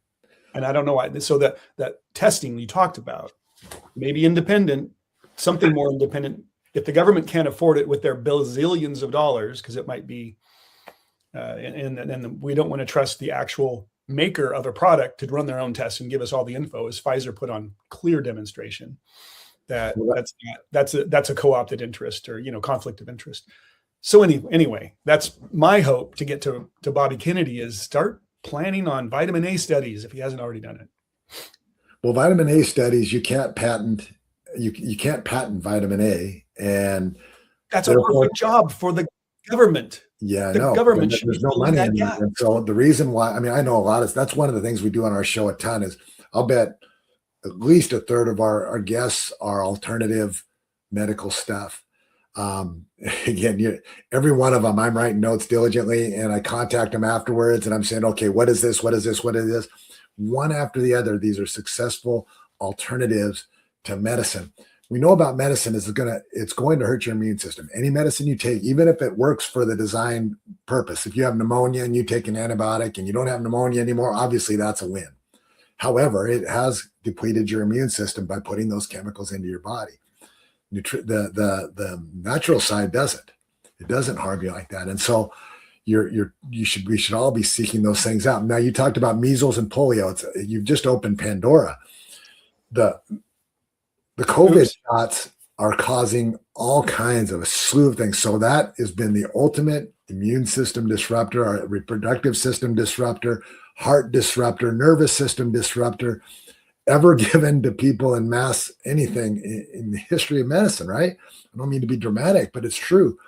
And I don't know why. So that testing you talked about, maybe independent, something more independent. If the government can't afford it with their bazillions of dollars, because it might be, and we don't want to trust the actual maker of a product to run their own tests and give us all the info, as Pfizer put on clear demonstration. that's a co-opted interest, or conflict of interest. So anyway, that's my hope to get to Bobby Kennedy, is start planning on vitamin A studies if he hasn't already done it. Well, vitamin A studies, you can't patent. You can't patent vitamin A, and That's a perfect job for the government. Yeah, I The know. government should There's be no filling money that in it. gap. And so the reason why, I mean, I know a lot of that's one of the things we do on our show a ton is I'll bet at least a third of our guests are alternative medical stuff. Again, every one of them, I'm writing notes diligently and I contact them afterwards and I'm saying, okay, what is this? What is this? What is this? One after the other, these are successful alternatives to medicine. We know about medicine is it's going to hurt your immune system. Any medicine you take, even if it works for the design purpose, if you have pneumonia and you take an antibiotic and you don't have pneumonia anymore, obviously that's a win. However, it has depleted your immune system by putting those chemicals into your body. The natural side doesn't. It doesn't harm you like that. And so we should all be seeking those things out. Now you talked about measles and polio. You've just opened Pandora. The COVID shots are causing all kinds of a slew of things. So that has been the ultimate immune system disruptor, our reproductive system disruptor, heart disruptor, nervous system disruptor, ever given to people in mass anything in the history of medicine, right? I don't mean to be dramatic, but it's true.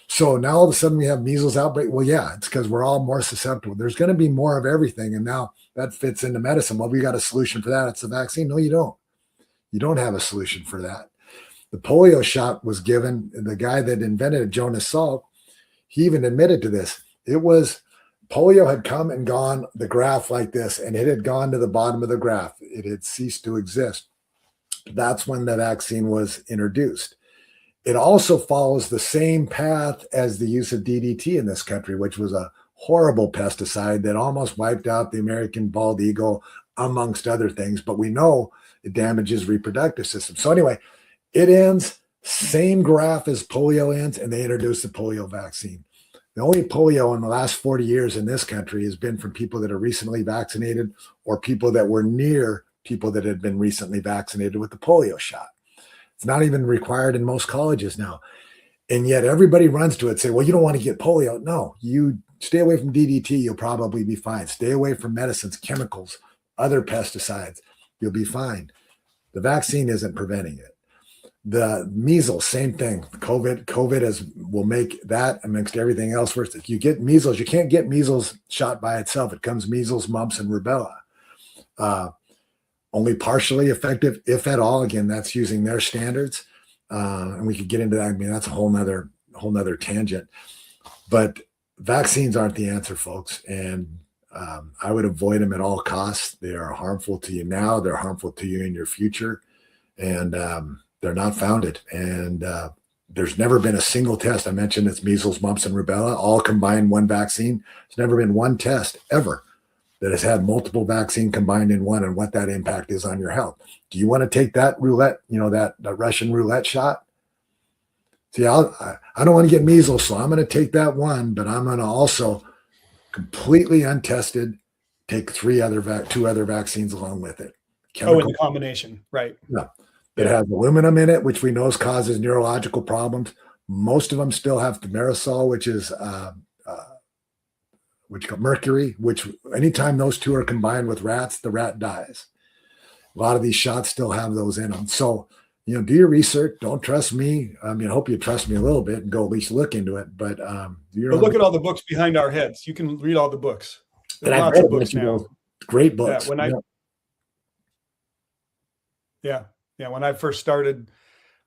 So now all of a sudden we have measles outbreak. Well, yeah, it's because we're all more susceptible. There's going to be more of everything. And now that fits into medicine. Well, we got a solution for that. It's the vaccine. No, you don't. You don't have a solution for that. The polio shot was given, the guy that invented it, Jonas Salk, he even admitted to this. It was polio had come and gone, the graph like this, and it had gone to the bottom of the graph. It had ceased to exist. That's when the vaccine was introduced. It also follows the same path as the use of DDT in this country, which was a horrible pesticide that almost wiped out the American bald eagle, amongst other things. But we know it damages reproductive system. So anyway, it ends, same graph as polio ends, and they introduced the polio vaccine. The only polio in the last 40 years in this country has been from people that are recently vaccinated or people that were near people that had been recently vaccinated with the polio shot. It's not even required in most colleges now. And yet everybody runs to it and say, well, you don't want to get polio. No, you stay away from DDT. You'll probably be fine. Stay away from medicines, chemicals, other pesticides. You'll be fine. The vaccine isn't preventing it. The measles, same thing. COVID will make that amongst everything else worse. If you get measles, you can't get measles shot by itself. It comes measles, mumps, and rubella. Only partially effective, if at all. Again, that's using their standards. And we could get into that. I mean, that's a whole nother tangent. But vaccines aren't the answer, folks. And I would avoid them at all costs. They are harmful to you now. They're harmful to you in your future. And they're not founded. And there's never been a single test. I mentioned it's measles, mumps, and rubella, all combined one vaccine. There's never been one test ever that has had multiple vaccine combined in one and what that impact is on your health. Do you want to take that roulette, that Russian roulette shot? See, I don't want to get measles, so I'm going to take that one, but I'm going to also completely untested take two other vaccines along with it. In the combination, right? Yeah. It has aluminum in it, which we know causes neurological problems. Most of them still have thimerosal, which is mercury, which anytime those two are combined with rats, the rat dies. A lot of these shots still have those in them. So, do your research. Don't trust me. I mean, I hope you trust me a little bit and go at least look into it. But look at all the books behind our heads. You can read all the books. There's lots of books now. Great books. When I first started,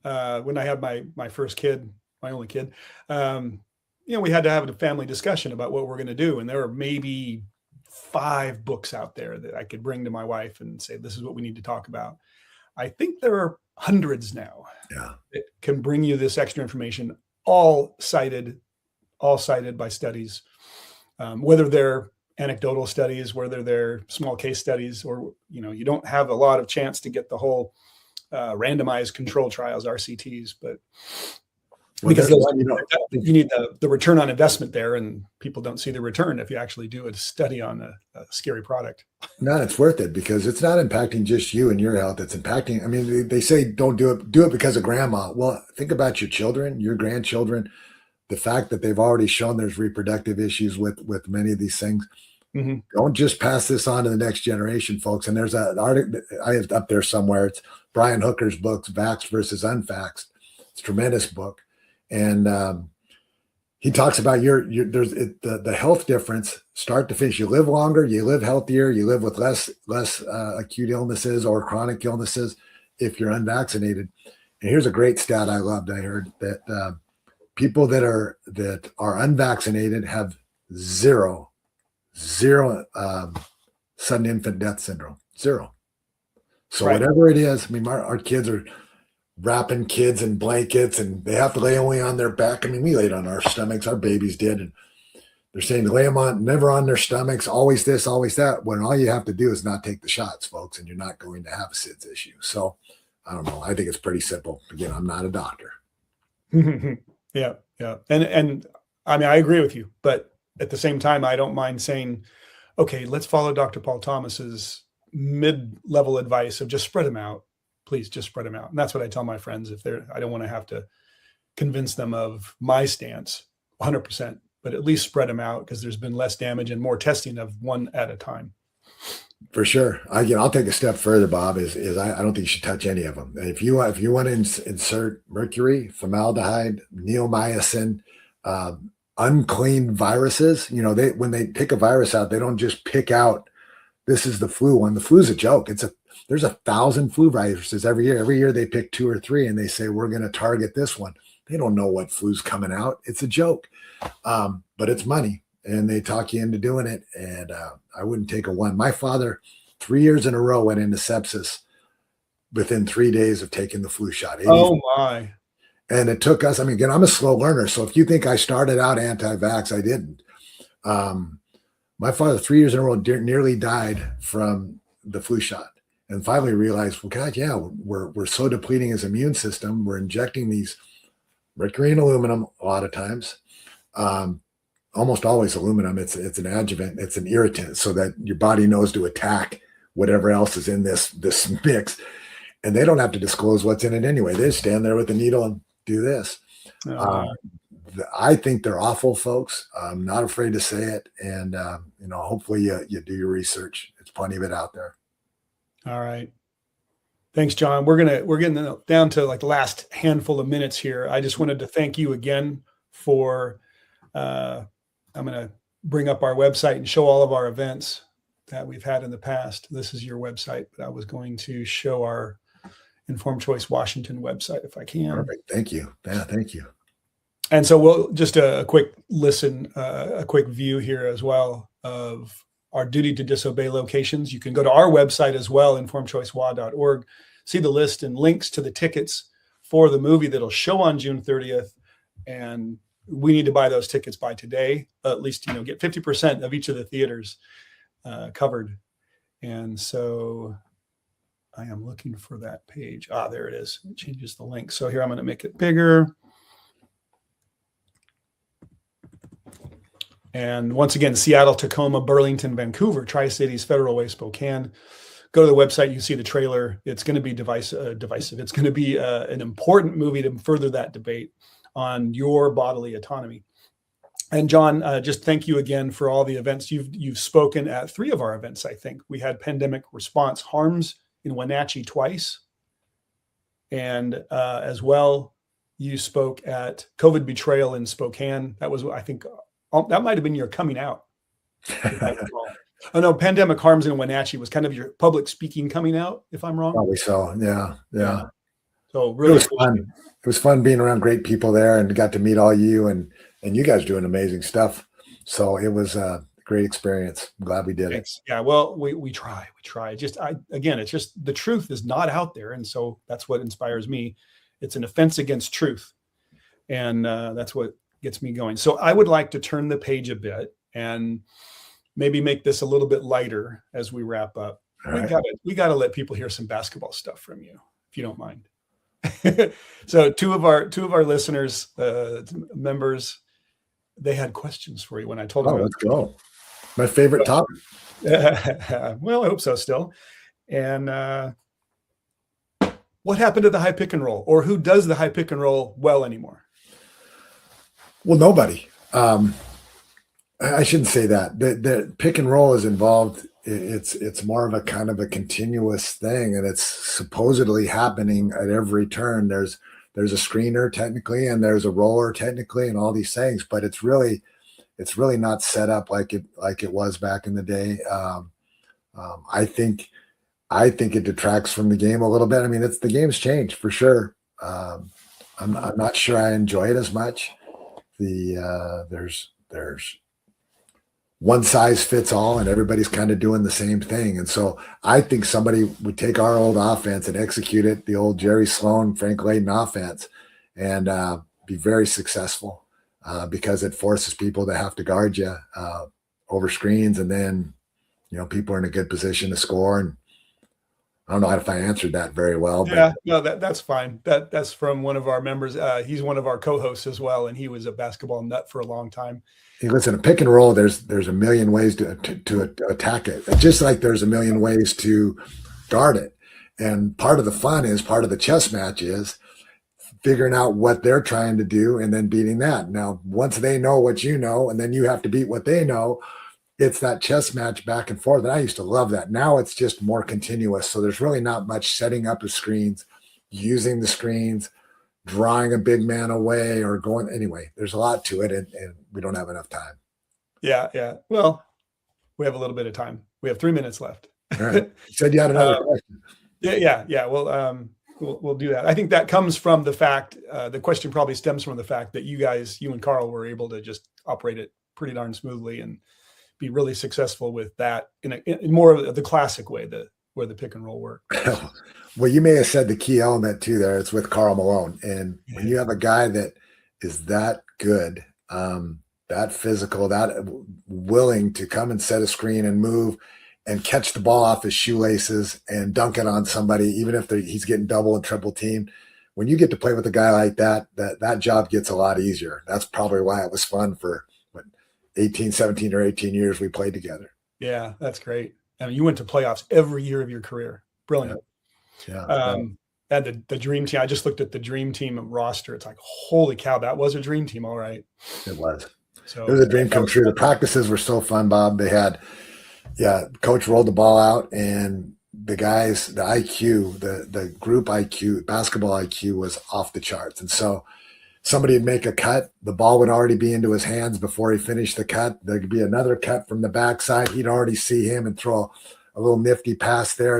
when I had my first kid, my only kid, we had to have a family discussion about what we're going to do. And there were maybe 5 books out there that I could bring to my wife and say, this is what we need to talk about. I think there are hundreds now that can bring you this extra information, all cited by studies, whether they're anecdotal studies, whether they're small case studies, or, you don't have a lot of chance to get the whole randomized control trials, RCTs, but Well, because that's those, one, you need the return on investment there, and people don't see the return if you actually do a study on a scary product. no, it's worth it because it's not impacting just you and your health. It's impacting. I mean, they say don't do it. Do it because of grandma. Well, think about your children, your grandchildren. The fact that they've already shown there's reproductive issues with many of these things. Mm-hmm. Don't just pass this on to the next generation, folks. And there's an article I have up there somewhere. It's Brian Hooker's book, Vaxxed versus Unvaxxed. It's a tremendous book, and he talks about the health difference, start to finish. You live longer, you live healthier, you live with less acute illnesses or chronic illnesses if you're unvaccinated. And here's a great stat I loved. I heard that people that are unvaccinated have zero sudden infant death syndrome. Zero. So Right. whatever it is, I mean, our kids are wrapping kids in blankets and they have to lay only on their back. I mean, we laid on our stomachs, our babies did. And they're saying to lay them on, never on their stomachs, always this, always that, when all you have to do is not take the shots, folks, and you're not going to have a SIDS issue. So I don't know. I think it's pretty simple. Again, I'm not a doctor. Yeah. And I mean, I agree with you, but at the same time, I don't mind saying, okay, let's follow Dr. Paul Thomas's mid-level advice of just spread them out. Please just spread them out. And that's what I tell my friends. I don't want to have to convince them of my stance 100%, but at least spread them out because there's been less damage and more testing of one at a time. For sure. I'll take a step further, Bob, is I don't think you should touch any of them. If you want to insert mercury, formaldehyde, neomycin, unclean viruses, when they pick a virus out, they don't just pick out, this is the flu one. The flu's a joke. There's 1,000 flu viruses every year. Every year they pick 2 or 3 and they say, we're going to target this one. They don't know what flu's coming out. It's a joke. But it's money and they talk you into doing it. And I wouldn't take a one. My father, 3 years in a row, went into sepsis within 3 days of taking the flu shot. Oh my. And it took us, I mean, again, I'm a slow learner. So if you think I started out anti-vax, I didn't. My father, 3 years in a row, nearly died from the flu shot. And finally realized, well, God, yeah, we're so depleting his immune system. We're injecting these mercury and aluminum a lot of times. Almost always aluminum. It's an adjuvant. It's an irritant so that your body knows to attack whatever else is in this mix. And they don't have to disclose what's in it anyway. They just stand there with the needle and do this. I think they're awful, folks. I'm not afraid to say it. And, hopefully you do your research. There's plenty of it out there. All right. Thanks, John. We're getting down to like the last handful of minutes here. I just wanted to thank you again for, I'm going to bring up our website and show all of our events that we've had in the past. This is your website, but I was going to show our Informed Choice Washington website if I can. Perfect. Thank you. Yeah, thank you. And so we'll just a quick listen, a quick view here as well of our duty to disobey locations. You can go to our website as well, informedchoicewa.org, see the list and links to the tickets for the movie that'll show on June 30th. And we need to buy those tickets by today, at least, get 50% of each of the theaters covered. And so I am looking for that page. There it is. It changes the link. So here I'm going to make it bigger. And once again, Seattle, Tacoma, Burlington, Vancouver, Tri-Cities, Federal Way, Spokane. Go to the website. You can see the trailer. It's going to be divisive. It's going to be an important movie to further that debate on your bodily autonomy. And John, just thank you again for all the events. You've spoken at 3 of our events, I think. We had Pandemic Response Harms in Wenatchee twice. And as well, you spoke at COVID Betrayal in Spokane. That was, I think, that might have been your coming out. Oh no, Pandemic Harms in Wenatchee was kind of your public speaking coming out, if I'm wrong. Probably so. Yeah. So really, it was fun. It was fun being around great people there and got to meet all you and you guys doing amazing stuff. So it was a great experience. I'm glad we did it. Yeah. Well, we try. Again, it's just the truth is not out there. And so that's what inspires me. It's an offense against truth. And that's what gets me going. So I would like to turn the page a bit and maybe make this a little bit lighter as we wrap up. All right. We got to let people hear some basketball stuff from you, if you don't mind. So two of our listeners, members, they had questions for you when I told Oh, them. let's go. My favorite topic. Well, I hope so still. And what happened to the high pick and roll, or who does the high pick and roll well anymore? Well, nobody. I shouldn't say that. The pick and roll is involved. It's more of a kind of a continuous thing, and it's supposedly happening at every turn. There's a screener technically, and there's a roller technically, and all these things. But it's really not set up like it was back in the day. I think it detracts from the game a little bit. I mean, the game's changed for sure. I'm not sure I enjoy it as much. There's one size fits all, and everybody's kind of doing the same thing. And so I think somebody would take our old offense and execute it, the old Jerry Sloan, Frank Layden offense, and be very successful because it forces people to have to guard you over screens, and then people are in a good position to score. And I don't know if I answered that very well. But Yeah, no, that's fine. That's from one of our members. He's one of our co-hosts as well, and he was a basketball nut for a long time. hey, listen, a pick and roll, there's a million ways to attack it, just like there's a million ways to guard it. And part of the chess match is figuring out what they're trying to do and then beating that. Now, once they know what you know, and then you have to beat what they know, it's that chess match back and forth. And I used to love that. Now it's just more continuous. So there's really not much setting up of screens, using the screens, drawing a big man away, or going anyway. There's a lot to it, and we don't have enough time. Yeah. Well, we have a little bit of time. We have 3 minutes left. All right. You said you had another question. Yeah. Well, we'll do that. I think that comes from the fact, the question probably stems from the fact that you and Carl were able to just operate it pretty darn smoothly and be really successful with that in more of the classic way, where the pick and roll worked. Well, you may have said the key element too there. It's with Karl Malone. And when you have a guy that is that good, that physical, that willing to come and set a screen and move and catch the ball off his shoelaces and dunk it on somebody, even if he's getting double and triple teamed, when you get to play with a guy like that, that job gets a lot easier. That's probably why it was fun for 17 or 18 years we played together. Yeah, that's great. I mean, you went to playoffs every year of your career. Brilliant. Yeah. And the dream team, I just looked at the dream team roster. It's like, holy cow, that was a dream team. All right. It was. So it was a dream come true. The practices were so fun, Bob. They had, coach rolled the ball out, and the guys, the IQ, the group IQ, basketball IQ was off the charts. And so somebody would make a cut, the ball would already be into his hands before he finished the cut. There could be another cut from the backside. He'd already see him and throw a little nifty pass there.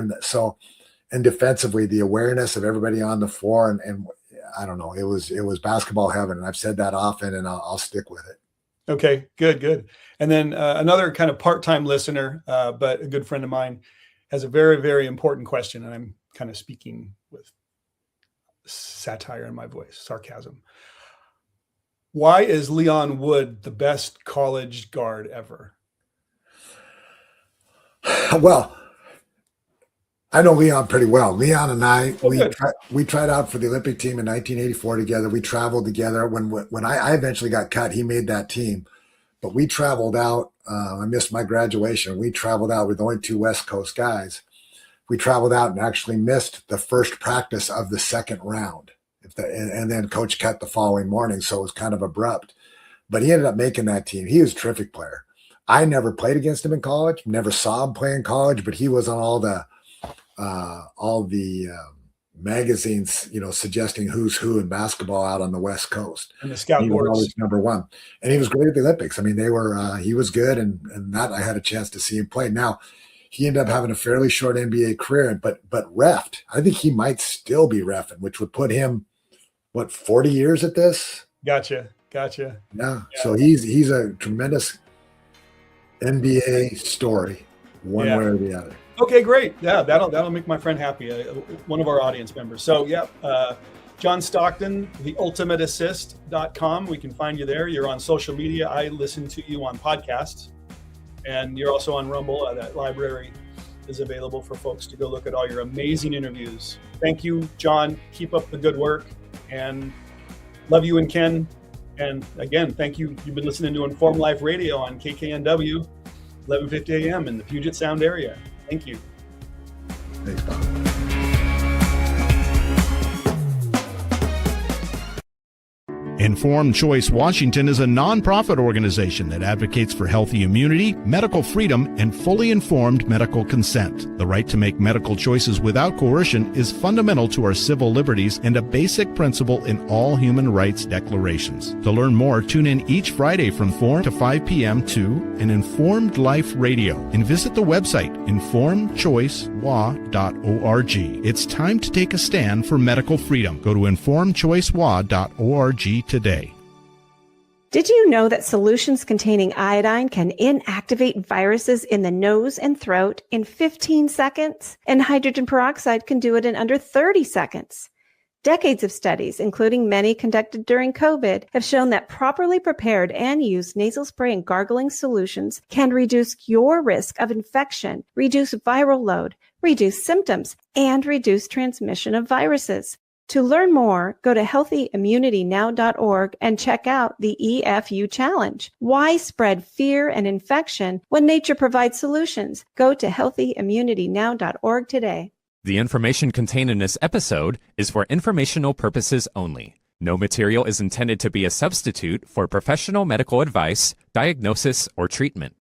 And defensively, the awareness of everybody on the floor, and I don't know, it was basketball heaven. And I've said that often, and I'll stick with it. Okay, good. And then another kind of part-time listener, but a good friend of mine, has a very, very important question. And I'm kind of speaking with satire in my voice, sarcasm. Why is Leon Wood the best college guard ever? Well, I know Leon pretty well. Leon and I, we tried out for the Olympic team in 1984 together. We traveled together. When I eventually got cut, he made that team. But we traveled out. I missed my graduation. We traveled out with only 2 West Coast guys. We traveled out and actually missed the first practice of the second round. And then coach cut the following morning, so it was kind of abrupt. But he ended up making that team. He was a terrific player. I never played against him in college, never saw him play in college, but he was on all the magazines, suggesting who's who in basketball out on the West Coast. And the scout he was boards. always number one. And he was great at the Olympics. I mean, he was good, and that I had a chance to see him play. Now, he ended up having a fairly short NBA career, but reffed. I think he might still be reffing, which would put him, 40 years at this? Gotcha. Yeah. So he's a tremendous NBA story, one way or the other. Okay, great. Yeah, that'll make my friend happy. One of our audience members. So John Stockton, theultimateassist.com. We can find you there. You're on social media. I listen to you on podcasts, and you're also on Rumble, that library is available for folks to go look at all your amazing interviews. Thank you, John. Keep up the good work, and love you and Ken. And again, thank you. You've been listening to Inform Life Radio on KKNW, 1150 a.m. in the Puget Sound area. Thank you. Thanks, Bob. Informed Choice Washington is a nonprofit organization that advocates for healthy immunity, medical freedom, and fully informed medical consent. The right to make medical choices without coercion is fundamental to our civil liberties and a basic principle in all human rights declarations. To learn more, tune in each Friday from 4 to 5 p.m. to an Informed Life Radio and visit the website informedchoicewa.org. It's time to take a stand for medical freedom. Go to informedchoicewa.org today. Did you know that solutions containing iodine can inactivate viruses in the nose and throat in 15 seconds? And hydrogen peroxide can do it in under 30 seconds. Decades of studies, including many conducted during COVID, have shown that properly prepared and used nasal spray and gargling solutions can reduce your risk of infection, reduce viral load, reduce symptoms, and reduce transmission of viruses. To learn more, go to healthyimmunitynow.org and check out the EFU Challenge. Why spread fear and infection when nature provides solutions? Go to healthyimmunitynow.org today. The information contained in this episode is for informational purposes only. No material is intended to be a substitute for professional medical advice, diagnosis, or treatment.